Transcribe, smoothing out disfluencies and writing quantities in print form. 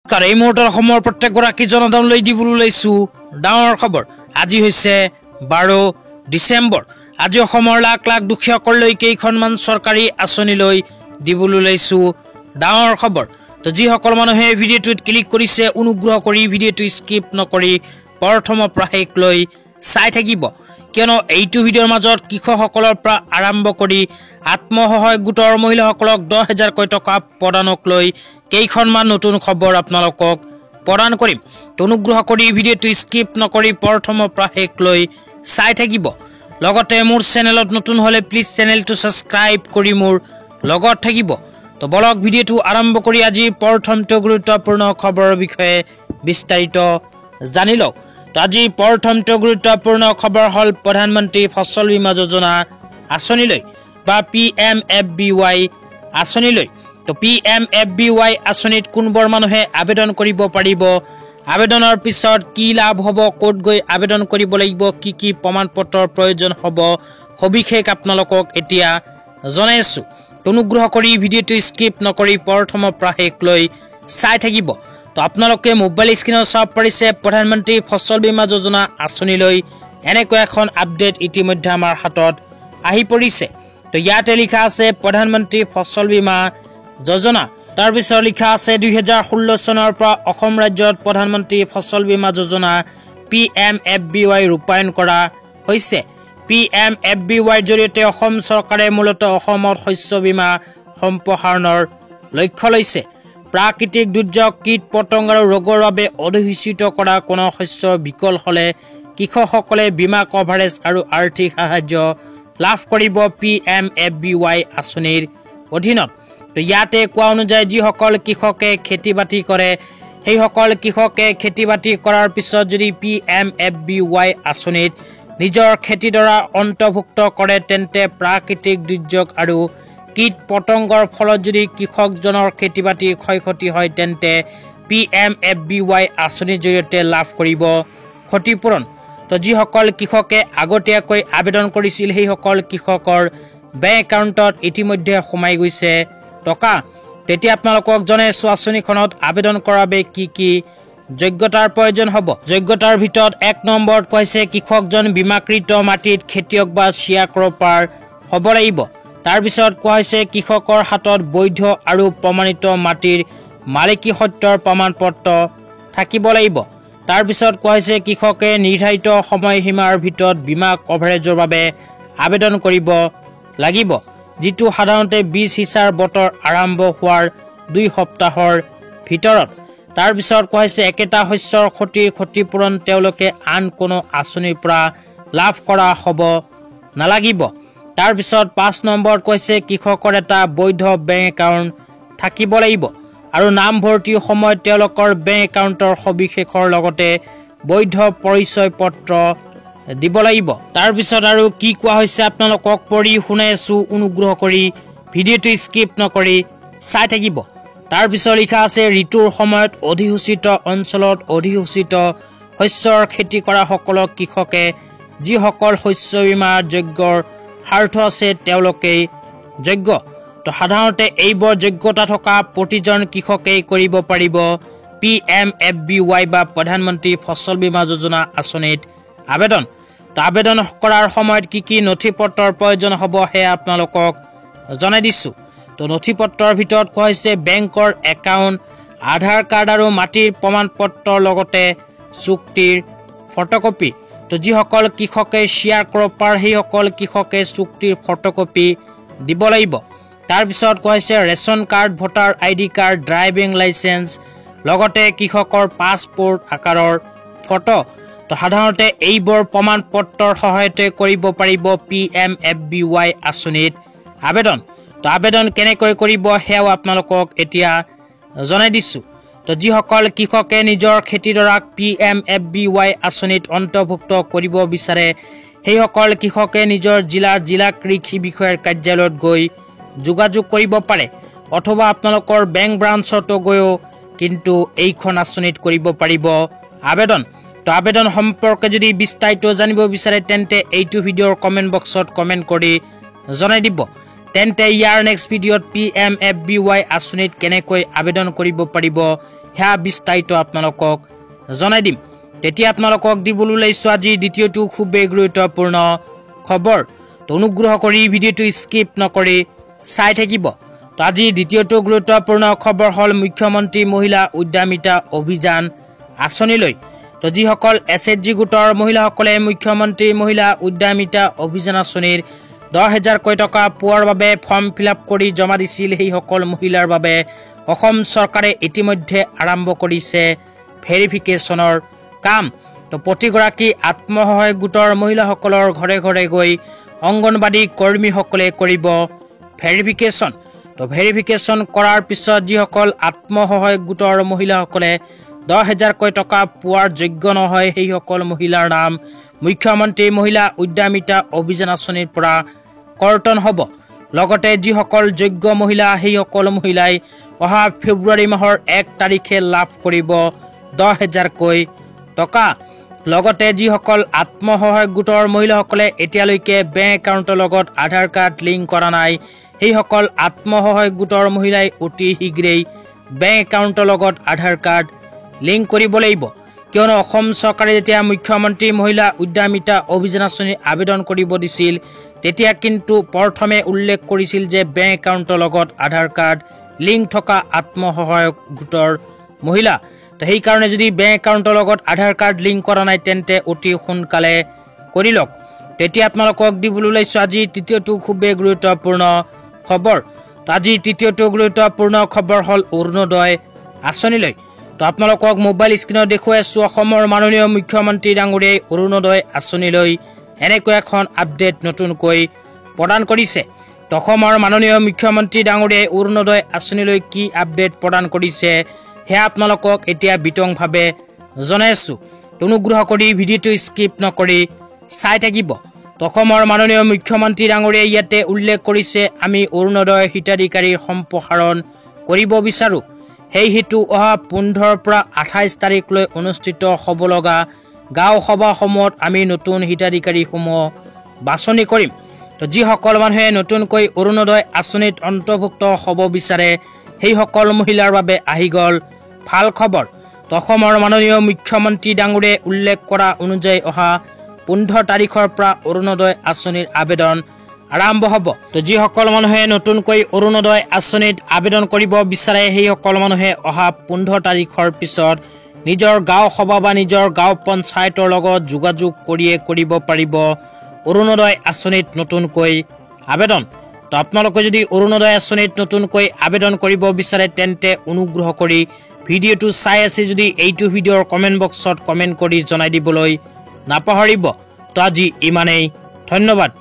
নমস্কাৰ এই মুহূৰ্তৰ সময়ৰ প্ৰত্যেকগৰাকী জনতালৈ দিবলৈ লৈছো ডাঙৰ খবৰ আজি হৈছে 12 ডিসেম্বৰ আজি অসমৰ লাখ লাখ দুখীয়াসকললৈ কেইখনমান চৰকাৰী আঁচনি লৈ দিবলৈ লৈছো ডাঙৰ খবৰ তো যিসকল মানুহে ভিডিঅ'টোত ক্লিক কৰিছে অনুগ্ৰহ কৰি ভিডিঅ'টো স্কিপ নকৰি প্ৰথমৰ পৰা শেষ লৈ চাই থাকিব কিয়নো এইটো ভিডিঅ'ৰ মাজত কৃষকসকলৰ পৰা আৰম্ভ কৰি আত্মসহায়ক গোটৰ মহিলাসকলক 10,000 টকা প্ৰদানক লৈ কেইখনমান নতুন খবৰ আপোনালোকক প্ৰদান কৰিম তো অনুগ্ৰহ কৰি ভিডিঅ'টো স্কিপ নকৰি প্ৰথমৰ পৰা শেষ লৈ চাই থাকিব লগতে মোৰ চেনেলত নতুন হলে প্লিজ চেনেলটো সাবস্ক্ৰাইব কৰি মোৰ লগত থাকিব তো বলক ভিডিঅ'টো আৰম্ভ কৰি আজি প্ৰথমটো গুৰুত্বপূৰ্ণ খবৰৰ বিষয়ে বিস্তাৰিত জানি লওক তো আজি প্ৰথমটো গুৰুত্বপূৰ্ণ খবৰ হল প্ৰধানমন্ত্ৰী ফসল বীমা যোজনা আঁচনিলৈ বা PMFBY আঁচনিলৈ তো PMFBY আঁচনিত কোনবৰ মানুহে আবেদন কৰিব পাৰিব আবেদনৰ পিছত কি লাভ হ'ব কোড গৈ আবেদন কৰিব লাগিব কি প্ৰমাণপত্ৰৰ প্ৰয়োজন হ'ব সবিশেষ আপোনালোকক এতিয়া জনাইছো অনুগ্ৰহ কৰি ভিডিঅ'টো স্কিপ নকৰি প্ৰথমৰ পৰা শেষ লৈ চাই থাকিব তো আপোনালোকে মোবাইল স্ক্ৰিনত চাব পাৰিছে প্ৰধানমন্ত্ৰী ফসল বীমা যোজনা আঁচনিলৈ এনেকৈ এখন আপডেট ইতিমধ্যে আমাৰ হাতত আহি পৰিছে তো ইয়াতে লিখা আছে প্ৰধানমন্ত্ৰী ফসল বীমা যোজনা তাৰ পিছত লিখা আছে 2016 চনৰ পৰা অসম ৰাজ্যত প্ৰধানমন্ত্ৰী ফসল বীমা যোজনা PMFBY ৰূপায়ণ কৰা হৈছে PMFBY জৰিয়তে অসম চৰকাৰে মূলতঃ অসমত শস্য বীমা সম্প্ৰসাৰণৰ লক্ষ্য লৈছে প্ৰাকৃতিক দুৰ্যোগ কীট পতংগ আৰু ৰোগৰ বাবে অধিসূচিত কৰা কোনো শস্য বিকল হলে কৃষকসকলে বীমা কভাৰেজ আৰু আৰ্থিক সাহায্য লাভ কৰিব PMFBY আঁচনিৰ অধীনত তো ইয়াতে কোৱা অনুযায়ী যিসকল কৃষকে খেতি বাতি কৰে সেই সকল কৃষকে খেতি বাতি কৰাৰ পিছত যদি PMFBY আঁচনিত নিজৰ খেতিডৰা অন্তৰ্ভুক্ত কৰে তেন্তে প্ৰাকৃতিক দুৰ্যোগ আৰু কীট পতংগৰ ফলত যদি কৃষকজনৰ খেতি বাতি ক্ষয়ক্ষতি হয় তেন্তে PMFBY আঁচনিৰ জৰিয়তে লাভ কৰিব ক্ষতিপূৰণ তো যিসকল কৃষকে আগতীয়াকৈ আবেদন কৰিছিল সেই সকল কৃষকৰ বেংক একাউণ্টত ইতিমধ্যে সোমাই গৈছে টকা তেতিয়া আপোনালোকক জনাইছো আঁচনিখনত আবেদন কৰাৰ বাবে কি যোগ্যতাৰ প্ৰয়োজন হ'ব যোগ্যতাৰ ভিতৰত 1 নম্বৰত কৈছে কৃষকজন বীমাকৃত মাটিত খেতিয়ক বা শ্বেয়াৰক্ৰপাৰ হ'ব লাগিব তাৰ পিছত কোৱা হৈছে কৃষকৰ হাতত বৈধ আৰু প্ৰমাণিত মাটিৰ মালিকী সত্ৰৰ প্ৰমাণপত্ৰ থাকিব লাগিব তাৰ পিছত কোৱা হৈছে কৃষকে নিৰ্ধাৰিত সময়সীমাৰ ভিতৰত বীমা কভাৰেজৰ বাবে আবেদন কৰিব লাগিব যিটো সাধাৰণতে 20 হিচাৰ বতৰ আৰম্ভ হোৱাৰ 2 সপ্তাহৰ ভিতৰত তাৰ পিছত কোৱা হৈছে একেটা শস্যৰ ক্ষতিপূৰণ তেওঁলোকে আন কোনো আঁচনিৰ পৰা লাভ কৰা হ'ব নালাগিব তাৰ পিছত 5 নম্বৰত কৈছে কৃষকৰ এটা বৈধ বেংক একাউণ্ট থাকিব লাগিব আৰু নাম ভৰ্তিৰ সময়ত তেওঁলোকৰ বেংক একাউণ্টৰ সবিশেষৰ লগতে বৈধ পৰিচয় পত্ৰ দিব লাগিব তাৰ পিছত আৰু কি কোৱা হৈছে আপোনালোকক পঢ়ি শুনাইছো অনুগ্ৰহ কৰি ভিডিঅ'টো স্কিপ নকৰি চাই থাকিব তাৰ পিছত লিখা আছে ঋতুৰ সময়ত অধিসূচিত অঞ্চলত অধিসূচিত শস্যৰ খেতি কৰা সকলো কৃষকে যিসকল শস্য বীমাৰ যোগ্যৰ স্বাৰ্থ আছে তেওঁলোকে যোগ্য তো সাধাৰণতে এইবোৰ যোগ্যতা থকা প্ৰতিজন কৃষকেই কৰিব পাৰিব PMFBY বা প্ৰধানমন্ত্ৰী ফসল বীমা যোজনা আঁচনিত আবেদন তো আবেদন কৰাৰ সময়ত কি নথিপত্ৰৰ প্ৰয়োজন হ'ব হে আপোনালোকক জনাই দিছো তো নথিপত্ৰৰ ভিতৰত কোৱা হৈছে বেংকৰ একাউণ্ট আধাৰ কাৰ্ড আৰু মাটিৰ প্ৰমাণপত্ৰৰ লগতে চুক্তিৰ ফটোকপি তো যিসকল কৃষকে শ্বেয়াৰক্ৰপাৰ সেই সকল কৃষকে চুক্তিৰ ফটোকপি দিব লাগিব তাৰ পিছত কোৱা হৈছে ration card voter ID card driving licence লগতে কৃষকৰ পাছপোৰ্ট আকাৰৰ ফটো তো সাধাৰণতে এইবোৰ প্ৰমাণপত্ৰৰ সহায়তে কৰিব পাৰিব PMFBY আঁচনিত আবেদন তো আবেদন কেনেকৈ কৰিব হেও আপোনালোকক এতিয়া জনাই দিছো তো যিসকল কৃষকে নিজৰ খেতিডৰাক PMFBY আঁচনিত অন্তৰ্ভুক্ত কৰিব বিচাৰে সেই সকল কৃষকে নিজৰ জিলা কৃষি বিষয়াৰ কাৰ্যালয়ত গৈ যোগাযোগ কৰিব পাৰে অথবা আপোনালোকৰ বেংক ব্ৰাঞ্চতো গৈও কিন্তু এইখন আঁচনিত কৰিব পাৰিব আবেদন তো আবেদন সম্পৰ্কে যদি বিস্তাৰিত জানিব বিচাৰে তেন্তে এইটো ভিডিঅ'ৰ কমেন্ট বক্সত কমেন্ট কৰি জনাই দিব তেন্তে ইয়াৰ নেক্সট ভিডিঅ'ত PMFBY আঁচনিত কেনেকৈ আবেদন কৰিব পাৰিব সেয়া বিস্তাৰিত আপোনালোকক জনাই দিম। তেতিয়া আপোনালোকক দিবলৈ ওলাইছো আজি দ্বিতীয়টো খুবেই গুৰুত্বপূৰ্ণ খবৰ। তো অনুগ্ৰহ কৰি ভিডিঅ'টো স্কিপ নকৰি চাই থাকিব। তো আজি দ্বিতীয়টো গুৰুত্বপূৰ্ণ খবৰ হ'ল মুখ্যমন্ত্ৰী মহিলা উদ্যমিতা অভিযান আঁচনিলৈ। তো যিসকল SHG গোটৰ মহিলাসকলে মুখ্যমন্ত্ৰী মহিলা উদ্যমিতা অভিযান আঁচনিৰ 10,000 টকা পোৱাৰ বাবে ফৰ্ম ফিলআপ কৰি জমা দিছিল, সেইসকল মহিলাৰ বাবে অসম চৰকাৰে ইতিমধ্যে আৰম্ভ কৰিছে ভেৰিফিকেশ্যনৰ কাম। তো প্ৰতিগৰাকী আত্মসহায়ক গোটৰ মহিলাসকলৰ ঘৰে ঘৰে গৈ অংগনবাদী কৰ্মীসকলে কৰিব ভেৰিফিকেশ্যন। তো ভেৰিফিকেশ্যন কৰাৰ পিছত যিসকল আত্মসহায়ক গোটৰ মহিলাসকলে 10,000 টকা পোৱাৰ যোগ্য নহয়, সেইসকল মহিলাৰ নাম মুখ্যমন্ত্ৰী মহিলা উদ্যমিতা অভিযান আঁচনিৰ পৰা কৰ্তন হ'ব। লগতে যিসকল যোগ্য মহিলা সেইসকল মহিলাই অহা ফেব্ৰুৱাৰী মাহৰ 1 তাৰিখে লাভ কৰিব 10,000 টকা। লগতে যিসকল আত্মসহায়ক গোটৰ মহিলাসকলে এতিয়ালৈকে বেংক একাউণ্টৰ লগত আধাৰ কাৰ্ড লিংক কৰা নাই, সেইসকল আত্মসহায়ক গোটৰ মহিলাই অতি শীঘ্ৰেই বেংক একাউণ্টৰ লগত আধাৰ কাৰ্ড লিংক কৰিব লাগিব। কিয়নো অসম চৰকাৰে যেতিয়া মুখ্যমন্ত্ৰী মহিলা উদ্যমিতা অভিযান আঁচনি আবেদন কৰিব দিছিল, তেতিয়া কিন্তু প্ৰথমে উল্লেখ কৰিছিল যে বেংক একাউণ্টৰ লগত আধাৰ কাৰ্ড লিংক থকা আত্মসহায়ক গোটৰ মহিলা। তো সেইকাৰণে যদি বেংক একাউণ্টৰ লগত আধাৰ কাৰ্ড লিংক কৰা নাই তেন্তে অতি সোনকালে কৰি লওক। তেতিয়া আপোনালোকক দিবলৈ ওলাইছো আজি তৃতীয়টো খুবেই গুৰুত্বপূৰ্ণ খবৰ। তো আজি তৃতীয়টো গুৰুত্বপূৰ্ণ খবৰ হ'ল অৰুণোদয় আঁচনিলৈ। তো আপোনালোকক মোবাইল স্ক্ৰীনত দেখুৱাই আছো অসমৰ মাননীয় মুখ্যমন্ত্ৰী ডাঙৰীয়াই অৰুণোদয় আঁচনিলৈ এনেকৈ এখন আপডেট নতুনকৈ প্ৰদান কৰিছে। তো অসমৰ মাননীয় মুখ্যমন্ত্ৰী ডাঙৰীয়াই অৰুণোদয় আঁচনিলৈ কি আপডেট প্ৰদান কৰিছে সেয়া আপোনালোকক এতিয়া বিতংভাৱে জনাই আছো। অনুগ্ৰহ কৰি ভিডিঅ'টো স্কিপ নকৰি চাই থাকিব। তো অসমৰ মাননীয় মুখ্যমন্ত্ৰী ডাঙৰীয়াই ইয়াতে উল্লেখ কৰিছে, আমি অৰুণোদয় হিতাধিকাৰীৰ সম্প্ৰসাৰণ কৰিব বিচাৰোঁ। সেই হেতু অহা 15 পৰা 28 তাৰিখলৈ অনুষ্ঠিত হ'ব লগা গাঁও সভাসমূহত আমি নতুন হিতাধিকাৰীসমূহ বাছনি কৰিম। তো যিসকল মানুহে নতুনকৈ অৰুণোদয় আঁচনিত অন্তৰ্ভুক্ত হ'ব বিচাৰে সেইসকল মহিলাৰ বাবে আহি গ'ল ভাল খবৰ। তো অসমৰ মাননীয় মুখ্যমন্ত্ৰী ডাঙৰীয়াই উল্লেখ কৰা অনুযায়ী অহা 15 তাৰিখৰ পৰা অৰুণোদয় আঁচনিৰ আবেদন আৰম্ভ হ'ব। তো যিসকল মানুহে নতুনকৈ অৰুণোদয় আঁচনিত আবেদন কৰিব বিচাৰে সেইসকল মানুহে অহা 15 তাৰিখৰ পিছত নিজৰ গাঁও সভা বা নিজৰ গাঁও পঞ্চায়তৰ লগত যোগাযোগ কৰিয়ে কৰিব পাৰিব অৰুণোদয় আঁচনিত নতুনকৈ আবেদন। তো আপোনালোকে যদি অৰুণোদয় আঁচনিত নতুনকৈ আবেদন কৰিব বিচাৰে তেন্তে অনুগ্ৰহ কৰি ভিডিঅ'টো চাই আছে যদি এইটো ভিডিঅ'ৰ কমেণ্ট বক্সত কমেণ্ট কৰি জনাই দিবলৈ নাপাহৰিব। তো আজি ইমানেই, ধন্যবাদ।